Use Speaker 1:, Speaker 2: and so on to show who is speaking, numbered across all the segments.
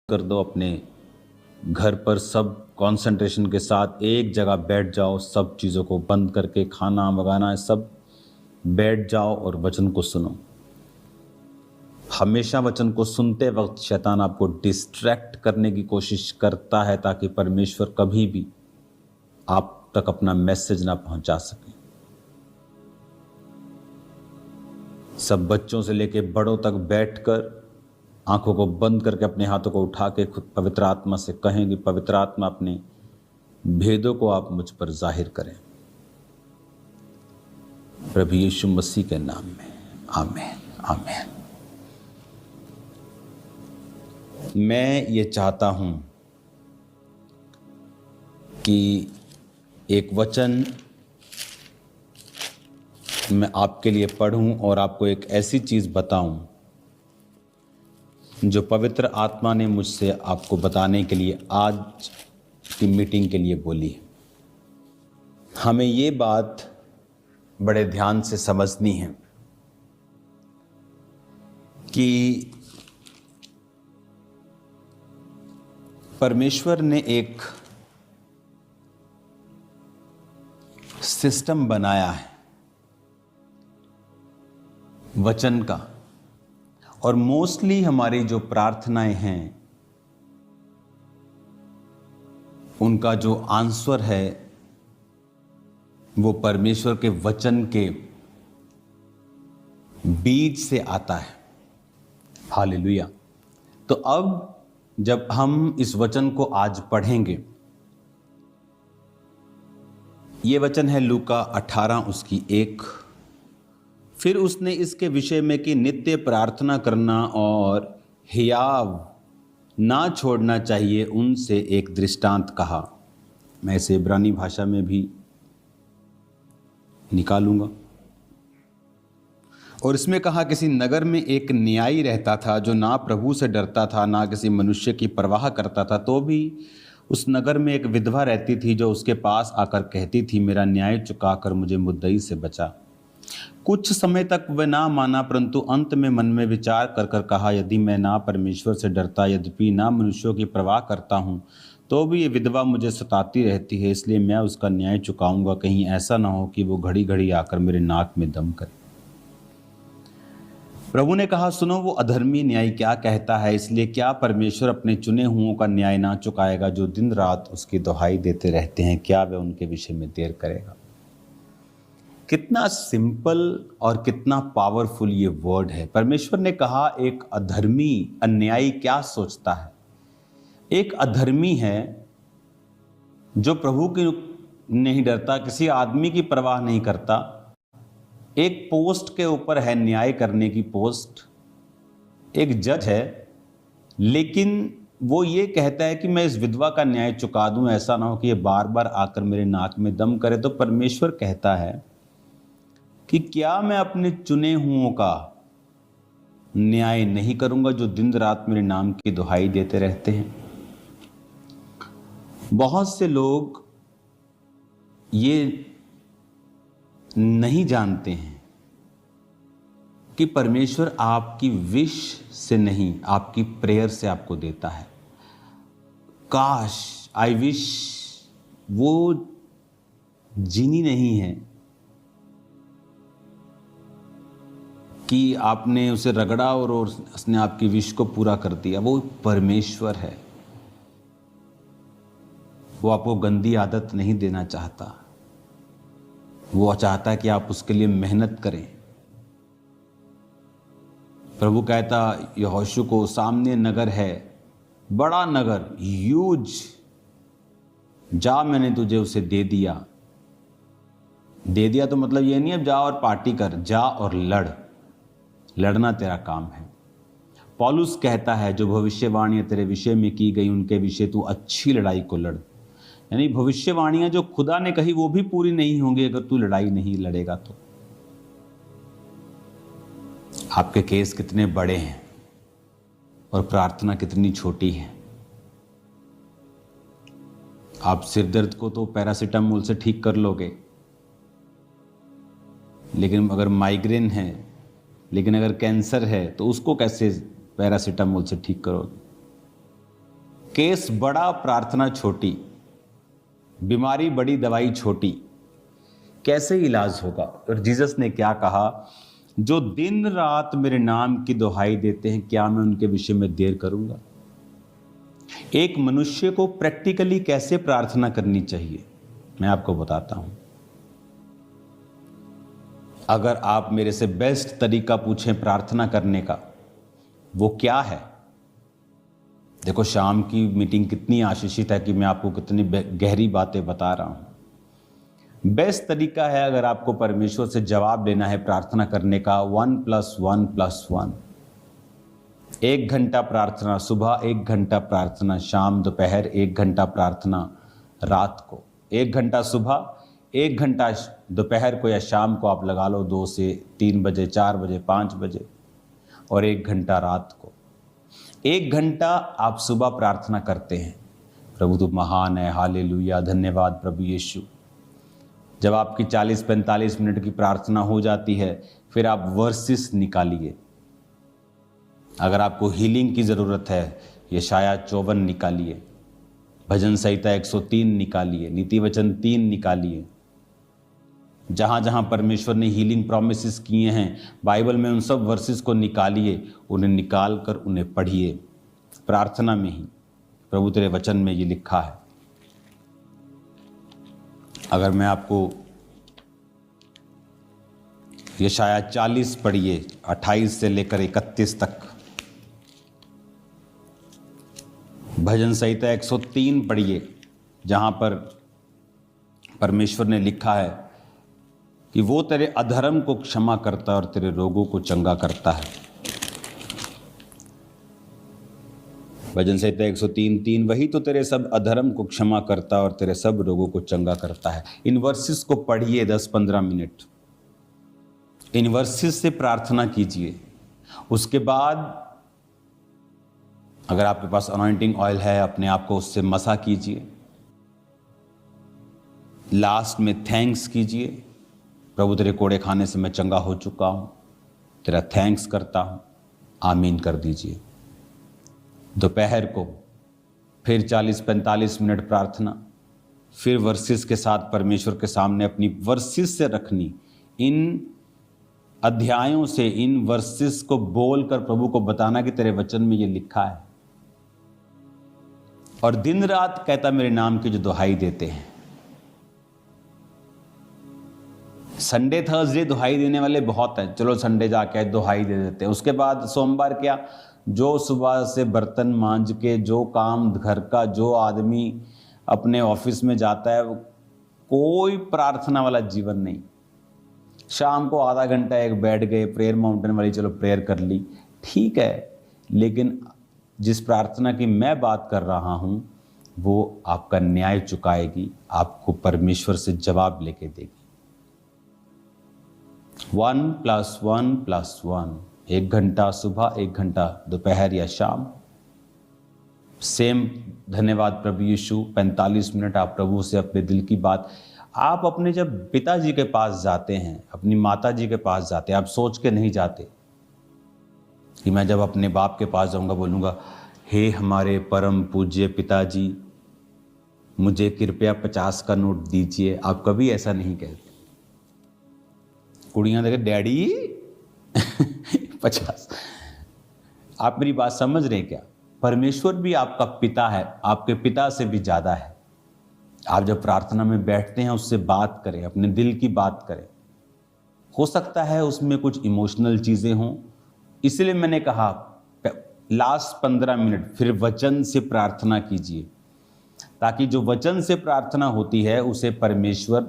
Speaker 1: कर दो। अपने घर पर सब कंसंट्रेशन के साथ एक जगह बैठ जाओ, सब चीज़ों को बंद करके, खाना वगाना सब बैठ जाओ और वचन को सुनो। हमेशा वचन को सुनते वक्त शैतान आपको डिस्ट्रैक्ट करने की कोशिश करता है ताकि परमेश्वर कभी भी आप तक अपना मैसेज ना पहुंचा सके। सब बच्चों से लेके बड़ों तक बैठकर आंखों को बंद करके अपने हाथों को उठा के खुद पवित्र आत्मा से कहें कि पवित्र आत्मा अपने भेदों को आप मुझ पर जाहिर करें। प्रभु यीशु मसीह के नाम में आमीन आमीन। मैं ये चाहता हूं कि एक वचन मैं आपके लिए पढ़ूं और आपको एक ऐसी चीज़ बताऊं जो पवित्र आत्मा ने मुझसे आपको बताने के लिए आज की मीटिंग के लिए बोली। हमें ये बात बड़े ध्यान से समझनी है कि परमेश्वर ने एक सिस्टम बनाया है वचन का, और मोस्टली हमारी जो प्रार्थनाएं हैं उनका जो आंसर है वो परमेश्वर के वचन के बीज से आता है। हालेलुया। तो अब जब हम इस वचन को आज पढ़ेंगे, ये वचन है लूका 18 उसकी 1। फिर उसने इसके विषय में कि नित्य प्रार्थना करना और हियाव ना छोड़ना चाहिए उनसे एक दृष्टांत कहा। मैं इसे इब्रानी भाषा में भी निकालूंगा। और इसमें कहा, किसी नगर में एक न्यायी रहता था जो ना प्रभु से डरता था ना किसी मनुष्य की परवाह करता था। तो भी उस नगर में एक विधवा रहती थी जो उसके पास आकर कहती थी, मेरा न्याय चुकाकर मुझे मुद्दई से बचा। कुछ समय तक वह ना माना, परंतु अंत में मन में विचार कर कर कहा, यदि मैं ना परमेश्वर से डरता, यद्यपि ना मनुष्यों की परवाह करता हूँ, तो भी ये विधवा मुझे सताती रहती है, इसलिए मैं उसका न्याय चुकाऊंगा। कहीं ऐसा ना हो कि वो घड़ी घड़ी आकर मेरे नाक में दम करे। प्रभु ने कहा, सुनो, वो अधर्मी न्यायी क्या कहता है, इसलिए क्या परमेश्वर अपने चुने हुओं का न्याय ना चुकाएगा जो दिन रात उसकी दुहाई देते रहते हैं? क्या वह उनके विषय में देर करेगा? कितना सिंपल और कितना पावरफुल ये वर्ड है। परमेश्वर ने कहा, एक अधर्मी अन्यायी क्या सोचता है? एक अधर्मी है जो प्रभु की नहीं डरता, किसी आदमी की परवाह नहीं करता। एक पोस्ट के ऊपर है, न्याय करने की पोस्ट, एक जज है, लेकिन वो ये कहता है कि मैं इस विधवा का न्याय चुका दूं, ऐसा ना हो कि ये बार बार आकर मेरे नाक में दम करे। तो परमेश्वर कहता है कि क्या मैं अपने चुने हुओं का न्याय नहीं करूंगा जो दिन रात मेरे नाम की दुहाई देते रहते हैं? बहुत से लोग ये नहीं जानते हैं कि परमेश्वर आपकी विश से नहीं, आपकी प्रेयर से आपको देता है। काश, आई विश वो जीनी नहीं है कि आपने उसे रगड़ा और उसने आपकी विश को पूरा कर दिया। वो परमेश्वर है, वो आपको गंदी आदत नहीं देना चाहता। वो चाहता है कि आप उसके लिए मेहनत करें। प्रभु कहता यहोशू को, सामने नगर है, बड़ा नगर, ह्यूज, जा, मैंने तुझे उसे दे दिया। दे दिया तो मतलब ये नहीं अब जा और पार्टी कर, जा और लड़ना तेरा काम है। पौलुस कहता है, जो भविष्यवाणियां तेरे विषय में की गई उनके विषय तू अच्छी लड़ाई को लड़। यानी भविष्यवाणियां जो खुदा ने कही वो भी पूरी नहीं होंगी अगर तू लड़ाई नहीं लड़ेगा तो। आपके केस कितने बड़े हैं और प्रार्थना कितनी छोटी है। आप सिर दर्द को तो पैरासीटामोल से ठीक कर लोगे, लेकिन अगर माइग्रेन है, लेकिन अगर कैंसर है तो उसको कैसे पैरासीटामोल से ठीक करोगे? केस बड़ा प्रार्थना छोटी, बीमारी बड़ी दवाई छोटी, कैसे इलाज होगा? और जीसस ने क्या कहा? जो दिन रात मेरे नाम की दुहाई देते हैं, क्या मैं उनके विषय में देर करूंगा? एक मनुष्य को प्रैक्टिकली कैसे प्रार्थना करनी चाहिए मैं आपको बताता हूं। अगर आप मेरे से बेस्ट तरीका पूछें प्रार्थना करने का, वो क्या है? देखो, शाम की मीटिंग कितनी आशीषित है कि मैं आपको कितनी गहरी बातें बता रहा हूं। बेस्ट तरीका है, अगर आपको परमेश्वर से जवाब लेना है प्रार्थना करने का, 1+1+1। 1 घंटा प्रार्थना सुबह, 1 घंटा प्रार्थना शाम दोपहर, 1 घंटा प्रार्थना रात को। 1 घंटा सुबह, 1 घंटा दोपहर को या शाम को आप लगा लो, 2 से 3 बजे, 4 बजे, 5 बजे, और 1 घंटा रात को। 1 घंटा आप सुबह प्रार्थना करते हैं, प्रभु तू महान है, हालेलुया, धन्यवाद प्रभु यीशु। जब आपकी 40-45 मिनट की प्रार्थना हो जाती है, फिर आप वर्सेस निकालिए। अगर आपको हीलिंग की ज़रूरत है, यशाया 54 निकालिए, भजन संहिता 103 निकालिए, नीति वचन 3 निकालिए। जहाँ जहाँ परमेश्वर ने हीलिंग प्रॉमिसेस किए हैं बाइबल में, उन सब वर्सेस को निकालिए, उन्हें निकाल कर उन्हें पढ़िए प्रार्थना में ही। प्रभु तेरे वचन में ये लिखा है। अगर मैं आपको यशाया 40 पढ़िए, 28 से लेकर 31 तक। भजन संहिता 103 पढ़िए, जहाँ पर परमेश्वर ने लिखा है कि वो तेरे अधर्म को क्षमा करता है और तेरे रोगों को चंगा करता है। भजन संहिता 103:3, वही तो तेरे सब अधर्म को क्षमा करता है और तेरे सब रोगों को चंगा करता है। इन वर्सेस को पढ़िए 10-15 मिनट, इन वर्सेस से प्रार्थना कीजिए। उसके बाद अगर आपके पास अनॉइंटिंग ऑयल है, अपने आप को उससे मसा कीजिए। लास्ट में थैंक्स कीजिए, प्रभु तेरे कोड़े खाने से मैं चंगा हो चुका हूं, तेरा थैंक्स करता हूं, आमीन कर दीजिए। दोपहर को फिर 40-45 मिनट प्रार्थना, फिर वर्सेस के साथ परमेश्वर के सामने अपनी वर्सेस से रखनी। इन अध्यायों से, इन वर्सेस को बोलकर प्रभु को बताना कि तेरे वचन में ये लिखा है। और दिन रात कहता मेरे नाम की जो दुहाई देते हैं। संडे थर्सडे दुहाई देने वाले बहुत हैं, चलो संडे जाके दुहाई दे देते हैं। उसके बाद सोमवार क्या, जो सुबह से बर्तन मांज के, जो काम घर का, जो आदमी अपने ऑफिस में जाता है, कोई प्रार्थना वाला जीवन नहीं। शाम को आधा घंटा एक बैठ गए, प्रेयर माउंटेन वाली चलो प्रेयर कर ली, ठीक है, लेकिन जिस प्रार्थना की मैं बात कर रहा हूं वो आपका न्याय चुकाएगी, आपको परमेश्वर से जवाब लेके देगी। 1+1+1, 1 घंटा सुबह, 1 घंटा दोपहर या शाम। सेम धन्यवाद प्रभु यीशु, 45 मिनट आप प्रभु से अपने दिल की बात। आप अपने जब पिताजी के पास जाते हैं, अपनी माता जी के पास जाते हैं, आप सोच के नहीं जाते कि मैं जब अपने बाप के पास जाऊंगा बोलूंगा, हे हमारे परम पूज्य पिताजी, मुझे कृपया 50 का नोट दीजिए। आप कभी ऐसा नहीं कहते। कुड़ियां देखे, डैडी 50। आप मेरी बात समझ रहे हैं क्या? परमेश्वर भी आपका पिता है, आपके पिता से भी ज्यादा है। आप जब प्रार्थना में बैठते हैं, उससे बात करें, अपने दिल की बात करें। हो सकता है उसमें कुछ इमोशनल चीजें हों, इसलिए मैंने कहा लास्ट 15 मिनट फिर वचन से प्रार्थना कीजिए, ताकि जो वचन से प्रार्थना होती है उसे परमेश्वर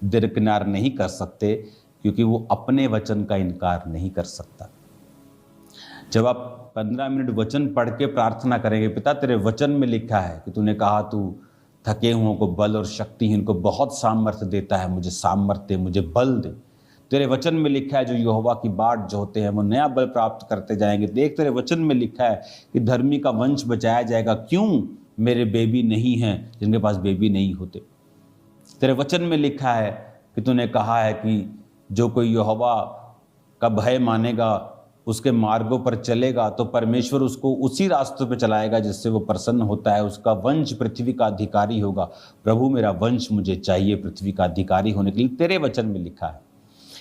Speaker 1: दरकिनार नहीं कर सकते, क्योंकि वो अपने वचन का इनकार नहीं कर सकता। जब आप 15 मिनट वचन पढ़ के प्रार्थना करेंगे, पिता तेरे वचन में लिखा है कि तूने कहा तू थके हुओं को बल और शक्तिहीन को बहुत सामर्थ्य देता है, मुझे सामर्थ्य, मुझे बल दे। तेरे वचन में लिखा है जो यहोवा की बाट जोहते हैं वो नया बल प्राप्त करते जाएंगे। देख, तेरे वचन में लिखा है कि धर्मी का वंश बचाया जाएगा। क्यों? मेरे बेबी नहीं हैं जिनके पास बेबी नहीं होते। तेरे वचन में लिखा है कि तूने कहा है कि जो कोई यहोवा का भय मानेगा उसके मार्गों पर चलेगा तो परमेश्वर उसको उसी रास्तों पे चलाएगा जिससे वो प्रसन्न होता है। उसका वंश पृथ्वी का अधिकारी होगा। प्रभु मेरा वंश मुझे चाहिए पृथ्वी का अधिकारी होने के लिए, तेरे वचन में लिखा है।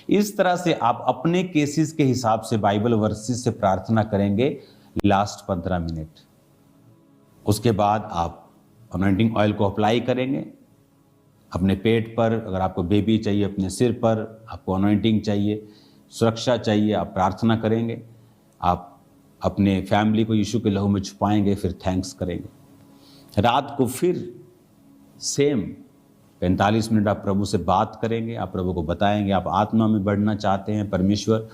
Speaker 1: इस तरह से आप अपने केसेस के हिसाब से बाइबल वर्सेस से प्रार्थना करेंगे लास्ट 15 मिनट। उसके बाद आप अनॉइंटिंग ऑयल को अप्लाई करेंगे अपने पेट पर, अगर आपको बेबी चाहिए अपने सिर पर, आपको अनॉइंटिंग चाहिए, सुरक्षा चाहिए, आप प्रार्थना करेंगे। आप अपने फैमिली को यीशु के लहू में छुपाएंगे, फिर थैंक्स करेंगे। रात को फिर सेम 45 मिनट आप प्रभु से बात करेंगे। आप प्रभु को बताएंगे आप आत्मा में बढ़ना चाहते हैं। परमेश्वर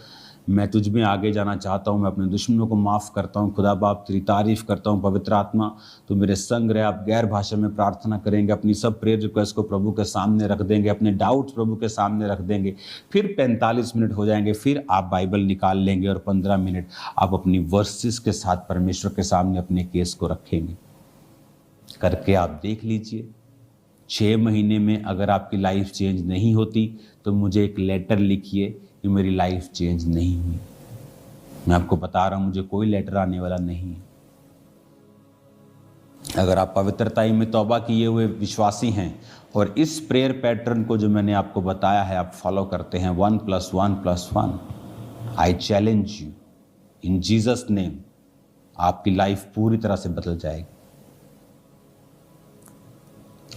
Speaker 1: मैं तुझ में आगे जाना चाहता हूँ, मैं अपने दुश्मनों को माफ़ करता हूँ। खुदा बाप तेरी तारीफ़ करता हूँ। पवित्र आत्मा तो मेरे संग रहे। आप गैर भाषा में प्रार्थना करेंगे, अपनी सब प्रेयर रिक्वेस्ट को प्रभु के सामने रख देंगे, अपने डाउट्स प्रभु के सामने रख देंगे। फिर 45 मिनट हो जाएंगे, फिर आप बाइबल निकाल लेंगे और 15 मिनट आप अपनी वर्सेस के साथ परमेश्वर के सामने अपने केस को रखेंगे। करके आप देख लीजिए 6 महीने में अगर आपकी लाइफ चेंज नहीं होती तो मुझे एक लेटर लिखिए कि मेरी लाइफ चेंज नहीं हुई। मैं आपको बता रहा हूं, मुझे कोई लेटर आने वाला नहीं है। अगर आप पवित्रता में तौबा किए हुए विश्वासी हैं और इस प्रेयर पैटर्न को जो मैंने आपको बताया है आप फॉलो करते हैं 1+1+1, I challenge you in Jesus name, आपकी लाइफ पूरी तरह से बदल जाएगी।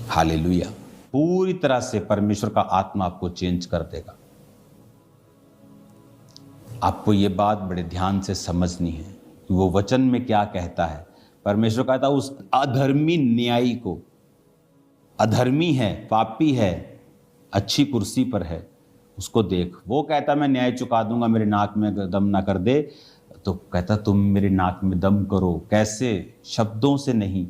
Speaker 1: हालेलुया। पूरी तरह से परमेश्वर का आत्मा आपको चेंज कर देगा। आपको ये बात बड़े ध्यान से समझनी है कि वो वचन में क्या कहता है। परमेश्वर कहता है उस अधर्मी न्यायी को, अधर्मी है, पापी है, अच्छी कुर्सी पर है, उसको देख। वो कहता मैं न्याय चुका दूंगा, मेरे नाक में दम ना कर दे। तो कहता तुम मेरे नाक में दम करो। कैसे? शब्दों से नहीं,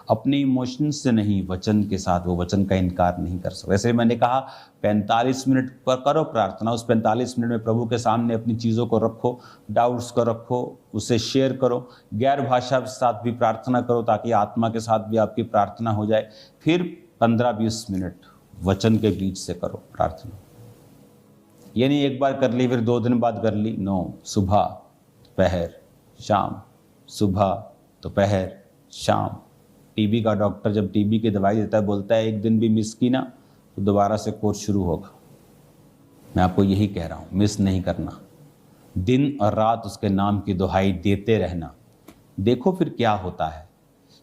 Speaker 1: अपने इमोशंस से नहीं, वचन के साथ। वो वचन का इनकार नहीं कर सकते। वैसे मैंने कहा 45 मिनट पर करो प्रार्थना। उस 45 मिनट में प्रभु के सामने अपनी चीज़ों को रखो, डाउट्स को रखो, उससे शेयर करो, गैर भाषा के साथ भी प्रार्थना करो ताकि आत्मा के साथ भी आपकी प्रार्थना हो जाए। फिर 15-20 मिनट वचन के बीच से करो प्रार्थना। ये नहीं एक बार कर ली फिर 2 दिन बाद कर ली। नो, सुबह दोपहर शाम, सुबह दोपहर शाम। टीबी का डॉक्टर जब टीबी की दवाई देता है बोलता है एक दिन भी मिस की ना तो दोबारा से कोर्स शुरू होगा। मैं आपको यही कह रहा हूँ, मिस नहीं करना, दिन और रात उसके नाम की दुहाई देते रहना। देखो फिर क्या होता है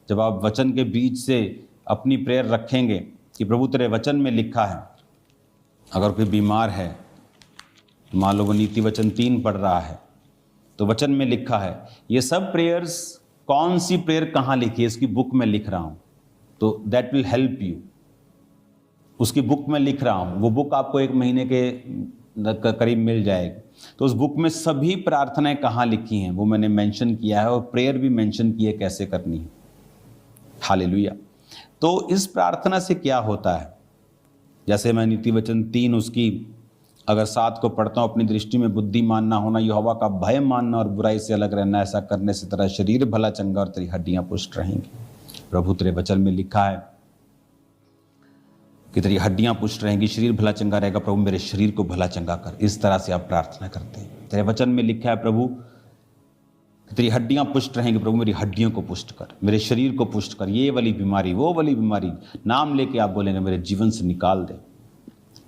Speaker 1: जब आप वचन के बीच से अपनी प्रेयर रखेंगे कि प्रभु तेरे वचन में लिखा है। अगर कोई बीमार है, मान लो वो नीति वचन 3 पढ़ रहा है, तो वचन में लिखा है। ये सब प्रेयर्स, कौन सी प्रेयर कहाँ लिखी है इसकी बुक में लिख रहा हूँ, तो दैट विल हेल्प यू। उसकी बुक में लिख रहा हूँ, वो बुक आपको 1 महीने के करीब मिल जाएगी। तो उस बुक में सभी प्रार्थनाएं कहाँ लिखी हैं वो मैंने मेंशन किया है और प्रेयर भी मेंशन की है कैसे करनी है। हालेलुया। तो इस प्रार्थना से क्या होता है, जैसे मैं नीति वचन 3 उसकी अगर 7 को पढ़ता हूँ, अपनी दृष्टि में बुद्धिमान ना होना, यहोवा का भय मानना और बुराई से अलग रहना, ऐसा करने से तेरा शरीर भला चंगा और तेरी हड्डियां पुष्ट रहेंगी। प्रभु तेरे वचन में लिखा है कि तेरी हड्डियां पुष्ट रहेंगी, शरीर भला चंगा रहेगा। प्रभु मेरे शरीर को भला चंगा कर। इस तरह से आप प्रार्थना करते हैं। तेरे वचन में लिखा है प्रभु कि तेरी हड्डियां पुष्ट रहेंगी। प्रभु मेरी हड्डियों को पुष्ट कर, मेरे शरीर को पुष्ट कर। ये वाली बीमारी, वो वाली बीमारी, नाम लेके आप बोलेंगे मेरे जीवन से निकाल दे।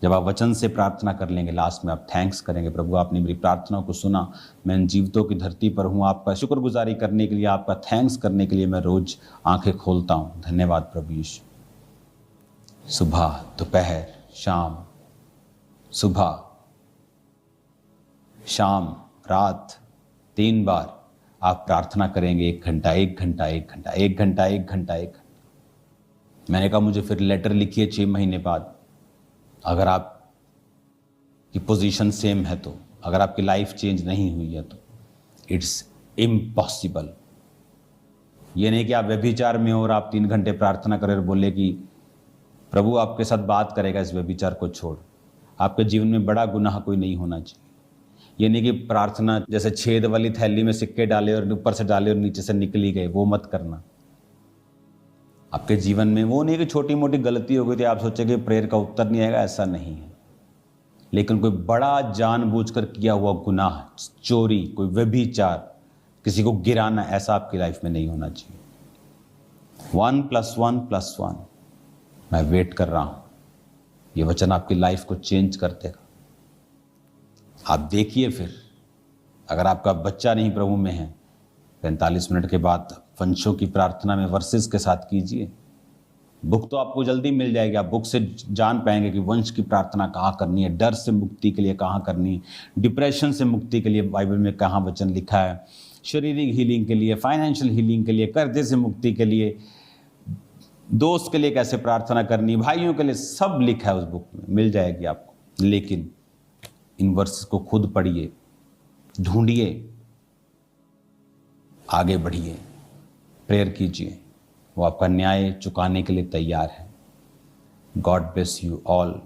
Speaker 1: जब आप वचन से प्रार्थना कर लेंगे, लास्ट में आप थैंक्स करेंगे, प्रभु आपने मेरी प्रार्थनाओं को सुना, मैं इन जीवितों की धरती पर हूँ। आपका शुक्रगुजारी करने के लिए, आपका थैंक्स करने के लिए मैं रोज आंखें खोलता हूँ। धन्यवाद प्रभु यीशु। सुबह दोपहर शाम, सुबह शाम रात 3 बार आप प्रार्थना करेंगे। 1 घंटा 1 घंटा 1 घंटा 1 घंटा 1 घंटा 1 घंटा। मैंने कहा मुझे फिर लेटर लिखिए 6 महीने बाद। अगर आपकी पोजीशन सेम है तो, अगर आपकी लाइफ चेंज नहीं हुई है तो इट्स इम्पॉसिबल। ये नहीं कि आप व्यभिचार में हो और आप 3 घंटे प्रार्थना करें और बोले कि प्रभु आपके साथ बात करेगा इस व्यभिचार को छोड़। आपके जीवन में बड़ा गुनाह कोई नहीं होना चाहिए। ये नहीं कि प्रार्थना जैसे छेद वाली थैली में सिक्के डाले और ऊपर से डाले और नीचे से निकली गए, वो मत करना। आपके जीवन में वो नहीं कि छोटी मोटी गलती हो गई थी आप सोचे कि प्रेयर का उत्तर नहीं आएगा, ऐसा नहीं है। लेकिन कोई बड़ा जानबूझकर किया हुआ गुनाह, चोरी, कोई व्यभिचार, किसी को गिराना, ऐसा आपकी लाइफ में नहीं होना चाहिए। 1+1+1, मैं वेट कर रहा हूं, ये वचन आपकी लाइफ को चेंज कर देगा। आप देखिए, फिर अगर आपका बच्चा नहीं प्रभु में है, 45 मिनट के बाद वंशों की प्रार्थना में वर्सेस के साथ कीजिए। बुक तो आपको जल्दी मिल जाएगी, आप बुक से जान पाएंगे कि वंश की प्रार्थना कहाँ करनी है, डर से मुक्ति के लिए कहाँ करनी है, डिप्रेशन से मुक्ति के लिए बाइबल में कहाँ वचन लिखा है, शारीरिक हीलिंग के लिए, फाइनेंशियल हीलिंग के लिए, कर्जे से मुक्ति के लिए, दोस्त के लिए कैसे प्रार्थना करनी, भाइयों के लिए, सब लिखा है उस बुक में, मिल जाएगी आपको। लेकिन इन वर्सेस को खुद पढ़िए, ढूंढिए, आगे बढ़िए, प्रेयर कीजिए, वो आपका न्याय चुकाने के लिए तैयार है। God bless you all.